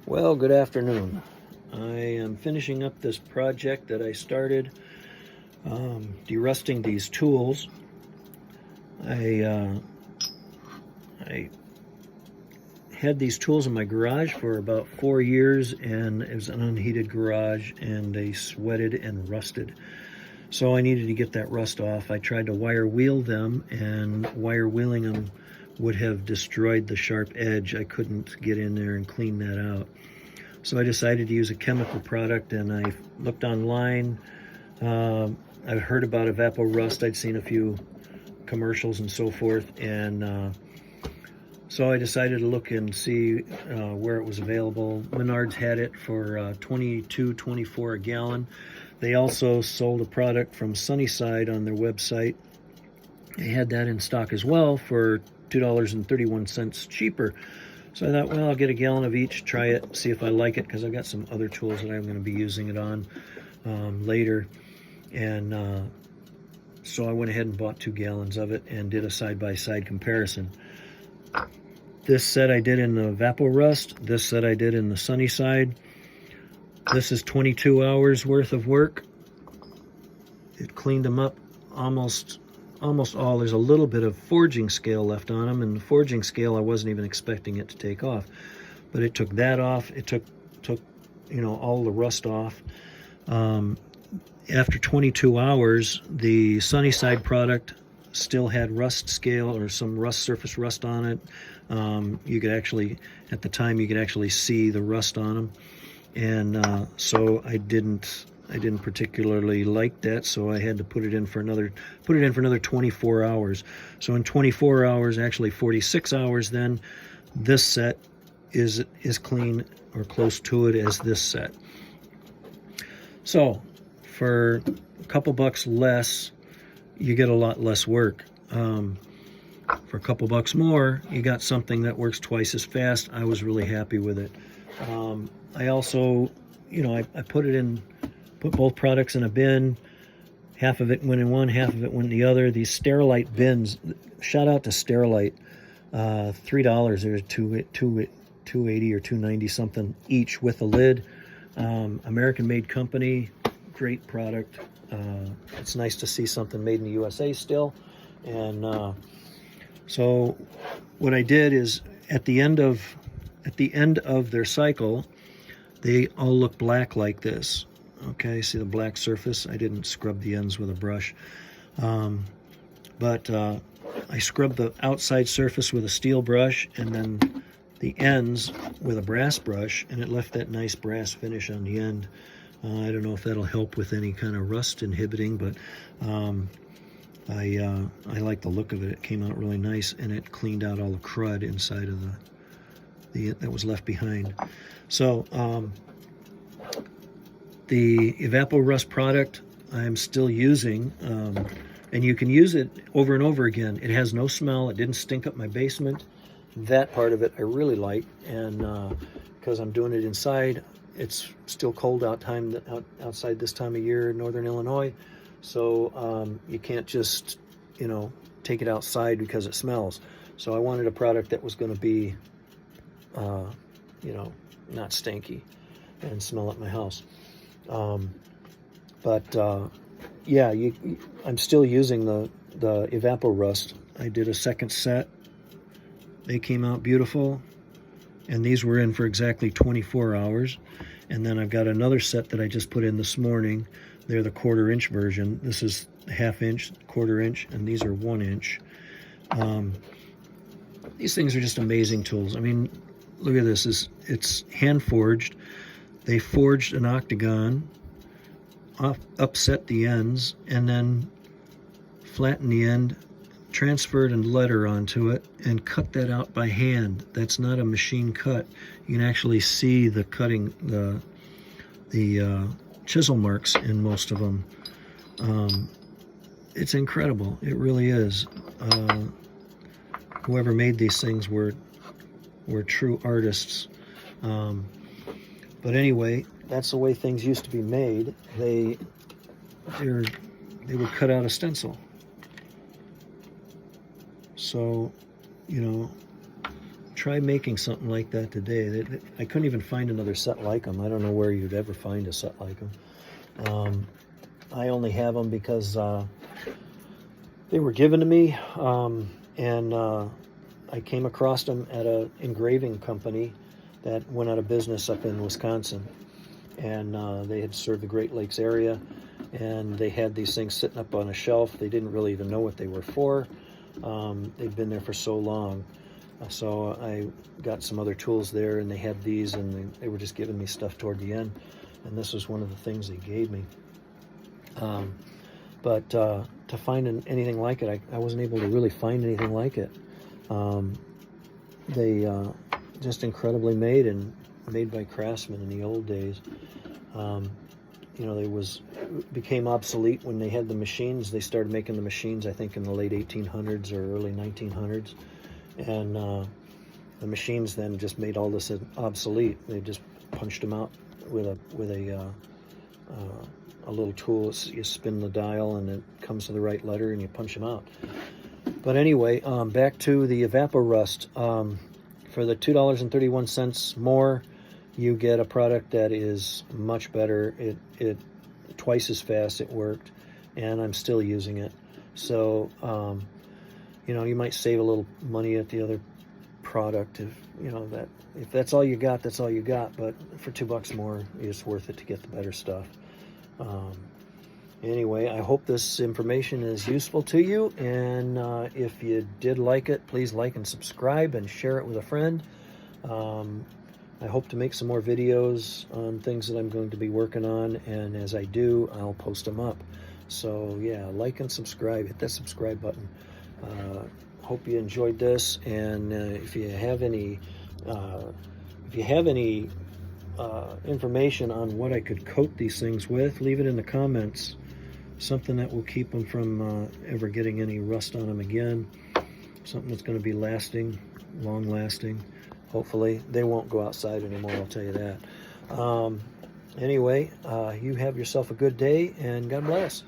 Well, good afternoon. I am finishing up this project that I started, derusting these tools. I had these tools in my garage for about 4 years, and it was an unheated garage, and they sweated and rusted. So I needed to get that rust off. I tried to wire wheel them, and wire wheeling them would have destroyed the sharp edge. I couldn't get in there and clean that out. So I decided to use a chemical product, and I looked online. I've heard about Evapo-Rust. I'd seen a few commercials and so forth, and so I decided to look and see where it was available. Menards had it for $22.24 a gallon. They also sold a product from Sunnyside on their website. They had that in stock as well for $2.31 cheaper. So I thought, well, I'll get a gallon of each, try it, see if I like it, because I've got some other tools that I'm going to be using it on later. And so I went ahead and bought 2 gallons of it and did a side-by-side comparison. This set I did in the Evapo-Rust. This set I did in the Sunnyside. This is 22 hours worth of work. It cleaned them up almost all. There's a little bit of forging scale left on them, and the forging scale I wasn't even expecting it to take off, but it took that off. It took all the rust off. After 22 hours, the Sunnyside product still had rust scale or some surface rust on it. You could actually, at the time, you could actually see the rust on them, and so I didn't particularly like that, so I had to put it in for another 24 hours. So in 24 hours, actually 46 hours, then this set is clean or close to it as this set. So for a couple bucks less, you get a lot less work. For a couple bucks more, you got something that works twice as fast. I was really happy with it. I also, I put both products in a bin. Half of it went in one, half of it went in the other. These Sterilite bins, shout out to Sterilite, $3. They're $2.80 or $2.90 something each with a lid. American-made company, great product. It's nice to see something made in the USA still. And so what I did is at the end of their cycle, they all look black like this. Okay, see the black surface? I didn't scrub the ends with a brush. But I scrubbed the outside surface with a steel brush and then the ends with a brass brush, and it left that nice brass finish on the end. I don't know if that'll help with any kind of rust inhibiting, but I like the look of it. It came out really nice, and it cleaned out all the crud inside of the that was left behind. So the Evapo-Rust product I'm still using, and you can use it over and over again. It has no smell. It didn't stink up my basement. That part of it I really like, and because I'm doing it inside, it's still cold outside this time of year in Northern Illinois, so you can't just take it outside because it smells. So I wanted a product that was going to be not stinky and smell at my house. Yeah, I'm still using the Evapo-Rust. I did a second set. They came out beautiful, and these were in for exactly 24 hours. And then I've got another set that I just put in this morning. They're the 1/4 inch version. This is 1/2 inch, 1/4 inch, and these are 1 inch. These things are just amazing tools. I mean, look at this. It's hand forged. They forged an octagon, upset the ends, and then flattened the end, transferred a letter onto it, and cut that out by hand. That's not a machine cut. You can actually see the cutting, the chisel marks in most of them. It's incredible. It really is. Whoever made these things were true artists. But anyway, that's the way things used to be made. They would cut out a stencil. So, try making something like that today. I couldn't even find another set like them. I don't know where you'd ever find a set like them. I only have them because they were given to me, and I came across them at an engraving company that went out of business up in Wisconsin. And they had served the Great Lakes area, and they had these things sitting up on a shelf. They didn't really even know what they were for. They'd been there for so long. So I got some other tools there, and they had these, and they were just giving me stuff toward the end. And this was one of the things they gave me. But to find anything like it, I wasn't able to really find anything like it. They just incredibly made, and made by craftsmen in the old days. You know, became obsolete when they had the machines. They started making the machines, I think, in the late 1800s or early 1900s. And the machines then just made all this obsolete. They just punched them out with a little tool. You spin the dial, and it comes to the right letter, and you punch them out. But anyway, back to the Evapo-Rust. For the $2.31 more, you get a product that is much better. It twice as fast. It worked, and I'm still using it. So, you know, you might save a little money at the other product if that's all you got, that's all you got. But for $2 more, it's worth it to get the better stuff. Anyway, I hope this information is useful to you, and if you did like it, please like and subscribe and share it with a friend. I hope to make some more videos on things that I'm going to be working on, and as I do, I'll post them up. So yeah, like and subscribe. Hit that subscribe button. Hope you enjoyed this, and if you have any information on what I could coat these things with, leave it in the comments. Something that will keep them from ever getting any rust on them again. Something that's going to be lasting, long lasting. Hopefully they won't go outside anymore, I'll tell you that. Anyway, you have yourself a good day, and God bless.